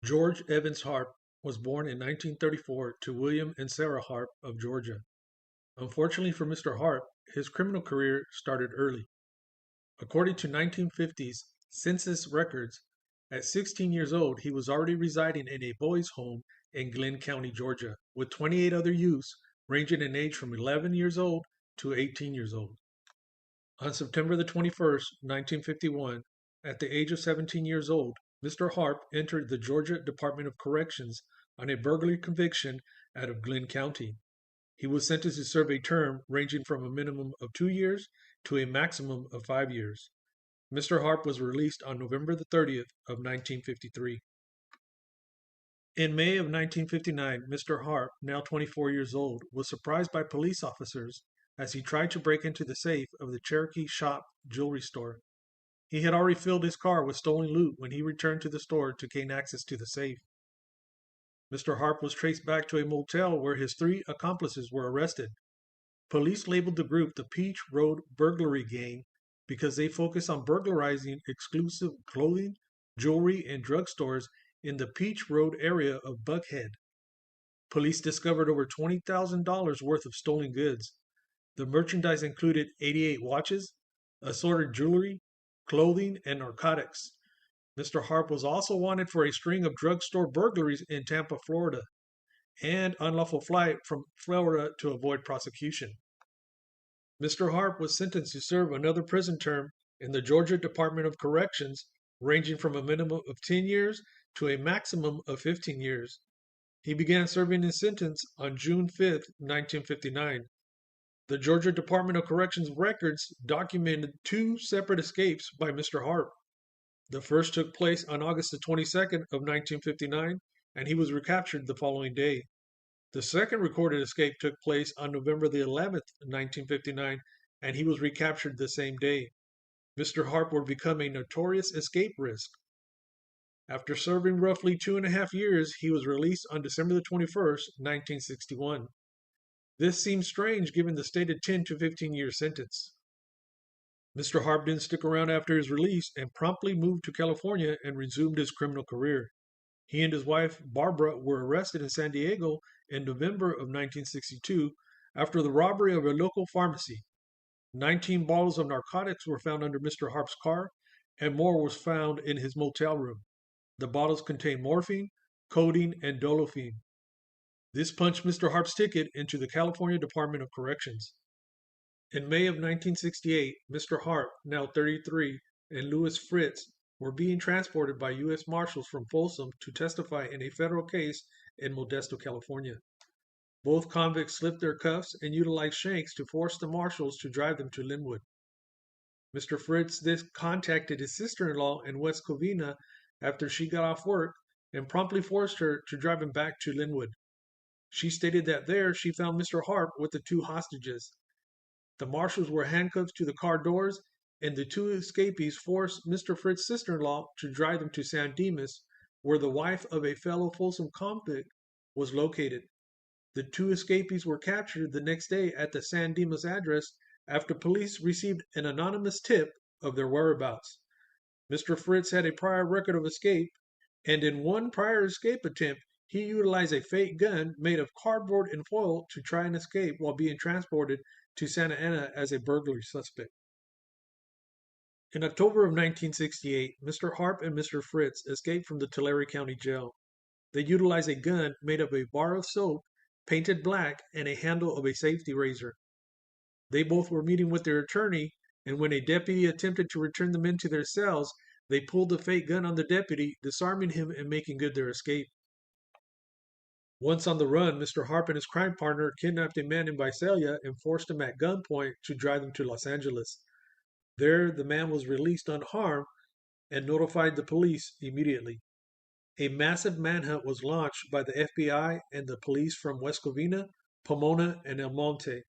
George Evans Harp was born in 1934 to William and Sarah Harp of Georgia. Unfortunately for Mr. Harp, his criminal career started early. According to 1950s census records, at 16 years old, he was already residing in a boys' home in Glenn County, Georgia, with 28 other youths ranging in age from 11 years old to 18 years old. On September the 21st, 1951, at the age of 17 years old, Mr. Harp entered the Georgia Department of Corrections on a burglary conviction out of Glenn County. He was sentenced to serve a term ranging from a minimum of 2 years to a maximum of 5 years. Mr. Harp was released on November the 30th of 1953. In May of 1959, Mr. Harp, now 24 years old, was surprised by police officers as he tried to break into the safe of the Cherokee Shop jewelry store. He had already filled his car with stolen loot when he returned to the store to gain access to the safe. Mr. Harp was traced back to a motel where his three accomplices were arrested. Police labeled the group the Peach Road Burglary Gang because they focused on burglarizing exclusive clothing, jewelry, and drugstores in the Peach Road area of Buckhead. Police discovered over $20,000 worth of stolen goods. The merchandise included 88 watches, assorted jewelry, clothing, and narcotics. Mr. Harp was also wanted for a string of drugstore burglaries in Tampa, Florida, and unlawful flight from Florida to avoid prosecution. Mr. Harp was sentenced to serve another prison term in the Georgia Department of Corrections, ranging from a minimum of 10 years to a maximum of 15 years. He began serving his sentence on June 5, 1959. The Georgia Department of Corrections records documented two separate escapes by Mr. Harp. The first took place on August the 22nd of 1959, and he was recaptured the following day. The second recorded escape took place on November the 11th, 1959, and he was recaptured the same day. Mr. Harp would become a notorious escape risk. After serving roughly 2.5 years, he was released on December the 21st, 1961. This seems strange given the stated 10 to 15-year sentence. Mr. Harp didn't stick around after his release and promptly moved to California and resumed his criminal career. He and his wife, Barbara, were arrested in San Diego in November of 1962 after the robbery of a local pharmacy. 19 bottles of narcotics were found under Mr. Harp's car, and more was found in his motel room. The bottles contained morphine, codeine, and dolophine. This punched Mr. Harp's ticket into the California Department of Corrections. In May of 1968, Mr. Harp, now 33, and Louis Fritz were being transported by U.S. Marshals from Folsom to testify in a federal case in Modesto, California. Both convicts slipped their cuffs and utilized shanks to force the marshals to drive them to Linwood. Mr. Fritz then contacted his sister-in-law in West Covina after she got off work and promptly forced her to drive him back to Linwood. She stated that there she found Mr. Harp with the two hostages. The marshals were handcuffed to the car doors, and the two escapees forced Mr. Fritz's sister-in-law to drive them to San Dimas, where the wife of a fellow Folsom convict was located. The two escapees were captured the next day at the San Dimas address after police received an anonymous tip of their whereabouts. Mr. Fritz had a prior record of escape, and in one prior escape attempt, he utilized a fake gun made of cardboard and foil to try and escape while being transported to Santa Ana as a burglary suspect. In October of 1968, Mr. Harp and Mr. Fritz escaped from the Tulare County Jail. They utilized a gun made of a bar of soap, painted black, and a handle of a safety razor. They both were meeting with their attorney, and when a deputy attempted to return them into their cells, they pulled the fake gun on the deputy, disarming him and making good their escape. Once on the run, Mr. Harp and his crime partner kidnapped a man in Visalia and forced him at gunpoint to drive him to Los Angeles. There, the man was released unharmed and notified the police immediately. A massive manhunt was launched by the FBI and the police from West Covina, Pomona, and El Monte.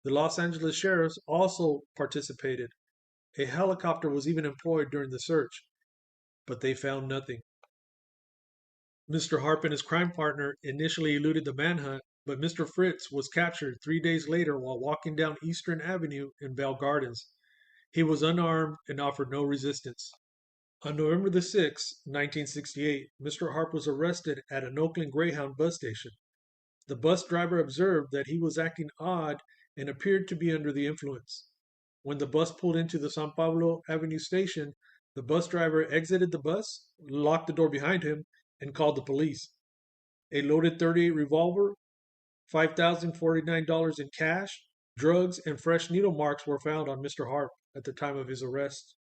The Los Angeles sheriffs also participated. A helicopter was even employed during the search, but they found nothing. Mr. Harp and his crime partner initially eluded the manhunt, but Mr. Fritz was captured 3 days later while walking down Eastern Avenue in Bell Gardens. He was unarmed and offered no resistance. On November the 6th, 1968, Mr. Harp was arrested at an Oakland Greyhound bus station. The bus driver observed that he was acting odd and appeared to be under the influence. When the bus pulled into the San Pablo Avenue station, the bus driver exited the bus, locked the door behind him, and called the police. A loaded .38 revolver, $5,049 in cash, drugs, and fresh needle marks were found on Mr. Harp at the time of his arrest.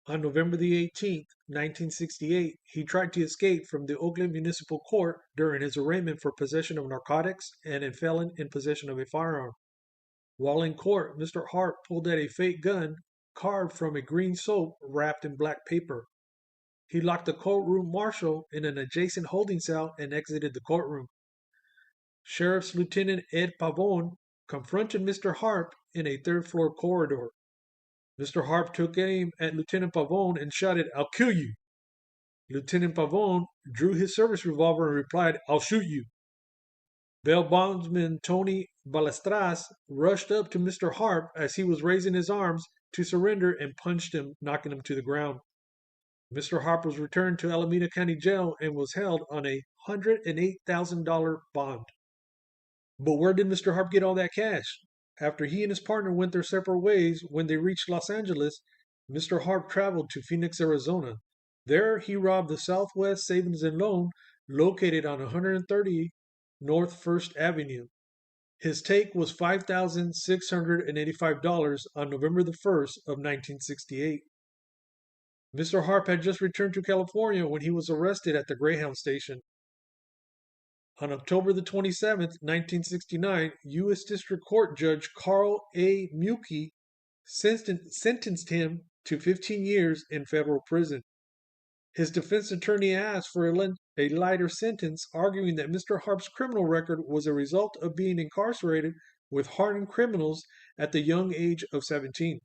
On November the 18th, 1968, he tried to escape from the Oakland Municipal Court during his arraignment for possession of narcotics and a felon in possession of a firearm. While in court, Mr. Harp pulled out a fake gun carved from a green soap wrapped in black paper. He locked the courtroom marshal in an adjacent holding cell and exited the courtroom. Sheriff's Lieutenant Ed Pavone confronted Mr. Harp in a third-floor corridor. Mr. Harp took aim at Lieutenant Pavone and shouted, "I'll kill you." Lieutenant Pavone drew his service revolver and replied, "I'll shoot you." Bail bondsman Tony Balestras rushed up to Mr. Harp as he was raising his arms to surrender and punched him, knocking him to the ground. Mr. Harp was returned to Alameda County Jail and was held on a $108,000 bond. But where did Mr. Harp get all that cash? After he and his partner went their separate ways, when they reached Los Angeles, Mr. Harp traveled to Phoenix, Arizona. There, he robbed the Southwest Savings and Loan, located on 130 North First Avenue. His take was $5,685 on November the 1st of 1968. Mr. Harp had just returned to California when he was arrested at the Greyhound station. On October the 27th, 1969, U.S. District Court Judge Carl A. Mucke sentenced him to 15 years in federal prison. His defense attorney asked for a lighter sentence, arguing that Mr. Harp's criminal record was a result of being incarcerated with hardened criminals at the young age of 17.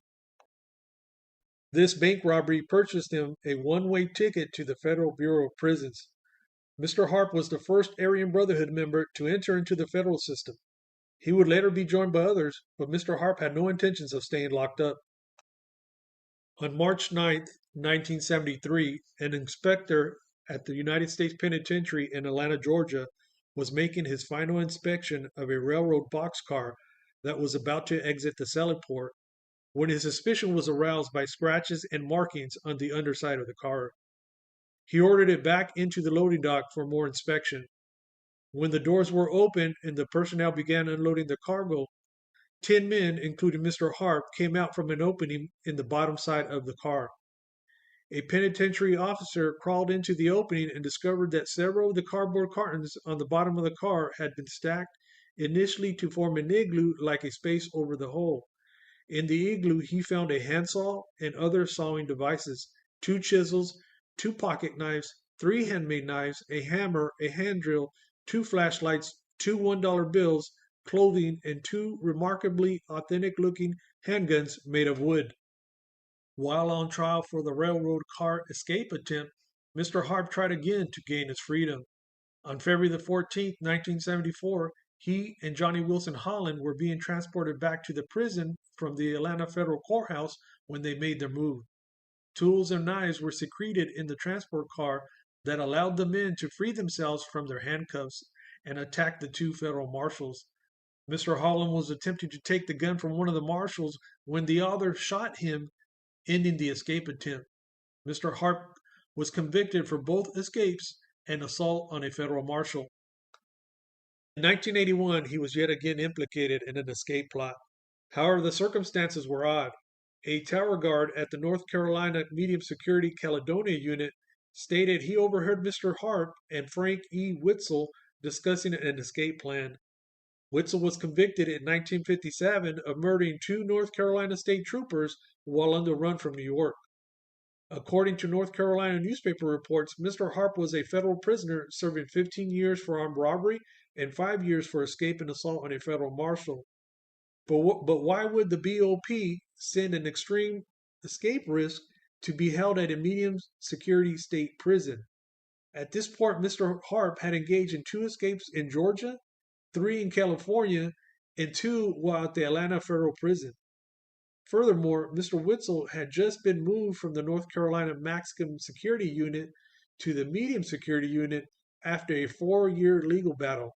This bank robbery purchased him a one-way ticket to the Federal Bureau of Prisons. Mr. Harp was the first Aryan Brotherhood member to enter into the federal system. He would later be joined by others, but Mr. Harp had no intentions of staying locked up. On March 9, 1973, an inspector at the United States Penitentiary in Atlanta, Georgia, was making his final inspection of a railroad boxcar that was about to exit the Celiport when his suspicion was aroused by scratches and markings on the underside of the car. He ordered it back into the loading dock for more inspection. When the doors were opened and the personnel began unloading the cargo, 10 men, including Mr. Harp, came out from an opening in the bottom side of the car. A penitentiary officer crawled into the opening and discovered that several of the cardboard cartons on the bottom of the car had been stacked initially to form an igloo like a space over the hole. In the igloo, he found a handsaw and other sawing devices, 2 chisels, 2 pocket knives, 3 handmade knives, a hammer, a hand drill, 2 flashlights, 2 $1 bills, clothing, and 2 remarkably authentic-looking handguns made of wood. While on trial for the railroad car escape attempt, Mr. Harp tried again to gain his freedom. On February 14, 1974, he and Johnny Wilson Holland were being transported back to the prison from the Atlanta Federal Courthouse when they made their move. Tools and knives were secreted in the transport car that allowed the men to free themselves from their handcuffs and attack the 2 federal marshals. Mr. Holland was attempting to take the gun from one of the marshals when the other shot him, ending the escape attempt. Mr. Harp was convicted for both escapes and assault on a federal marshal. In 1981, he was yet again implicated in an escape plot. However, the circumstances were odd. A tower guard at the North Carolina Medium Security Caledonia unit stated he overheard Mr. Harp and Frank E. Witzel discussing an escape plan. Witzel was convicted in 1957 of murdering 2 North Carolina state troopers while on the run from New York. According to North Carolina newspaper reports, Mr. Harp was a federal prisoner serving 15 years for armed robbery and 5 years for escape and assault on a federal marshal. But why would the BOP send an extreme escape risk to be held at a medium security state prison? At this point, Mr. Harp had engaged in 2 escapes in Georgia, 3 in California, and 2 while at the Atlanta Federal Prison. Furthermore, Mr. Witzel had just been moved from the North Carolina Maximum Security Unit to the Medium Security Unit after a 4-year legal battle,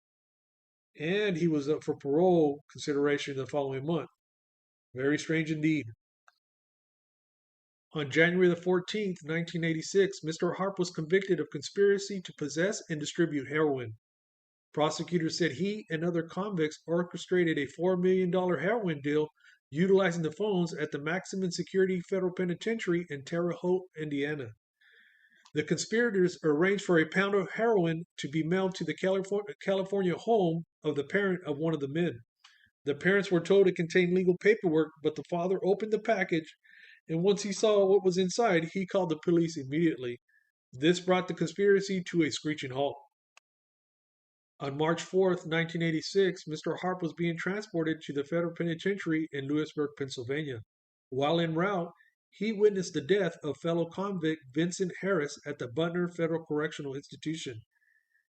and he was up for parole consideration the following month. Very strange indeed. On January the 14th, 1986, Mr. Harp was convicted of conspiracy to possess and distribute heroin. Prosecutors said he and other convicts orchestrated a $4 million heroin deal utilizing the phones at the Maximum Security Federal Penitentiary in Terre Haute, Indiana. The conspirators arranged for a pound of heroin to be mailed to the California home of the parent of one of the men. The parents were told it contained legal paperwork, but the father opened the package, and once he saw what was inside, he called the police immediately. This brought the conspiracy to a screeching halt. On March 4th, 1986, Mr. Harp was being transported to the federal penitentiary in Lewisburg, Pennsylvania. While en route, he witnessed the death of fellow convict Vincent Harris at the Butner Federal Correctional Institution.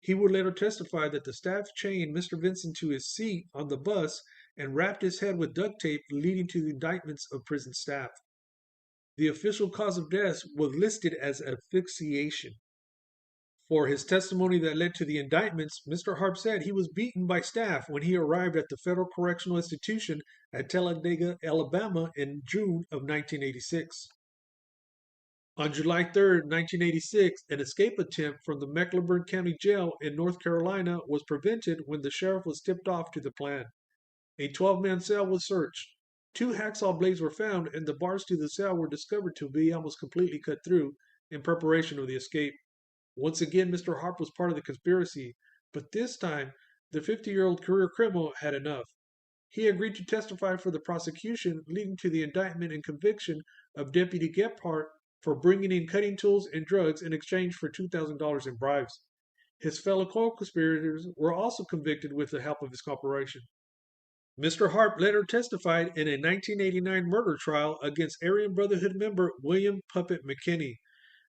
He would later testify that the staff chained Mr. Vincent to his seat on the bus and wrapped his head with duct tape, leading to the indictments of prison staff. The official cause of death was listed as asphyxiation. For his testimony that led to the indictments, Mr. Harp said he was beaten by staff when he arrived at the Federal Correctional Institution at Talladega, Alabama in June of 1986. On July 3rd, 1986, an escape attempt from the Mecklenburg County Jail in North Carolina was prevented when the sheriff was tipped off to the plan. A 12-man cell was searched. 2 hacksaw blades were found, and the bars to the cell were discovered to be almost completely cut through in preparation of the escape. Once again, Mr. Harp was part of the conspiracy, but this time, the 50-year-old career criminal had enough. He agreed to testify for the prosecution, leading to the indictment and conviction of Deputy Gephardt for bringing in cutting tools and drugs in exchange for $2,000 in bribes. His fellow co-conspirators were also convicted with the help of his corporation. Mr. Harp later testified in a 1989 murder trial against Aryan Brotherhood member William Puppet McKinney.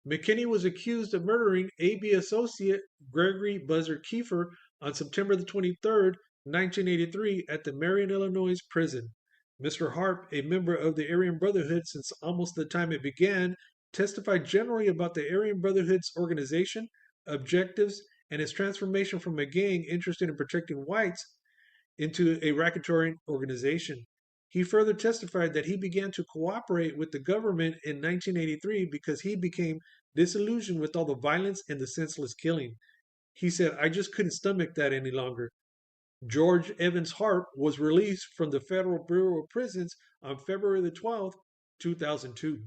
McKinney was accused of murdering AB associate Gregory Buzzard Kiefer on September the 23rd, 1983 at the Marion, Illinois prison. Mr. Harp, a member of the Aryan Brotherhood since almost the time it began, testified generally about the Aryan Brotherhood's organization, objectives, and its transformation from a gang interested in protecting whites into a racketeering organization. He further testified that he began to cooperate with the government in 1983 because he became disillusioned with all the violence and the senseless killing. He said, "I just couldn't stomach that any longer." George Evans Harp was released from the Federal Bureau of Prisons on February the 12th, 2002.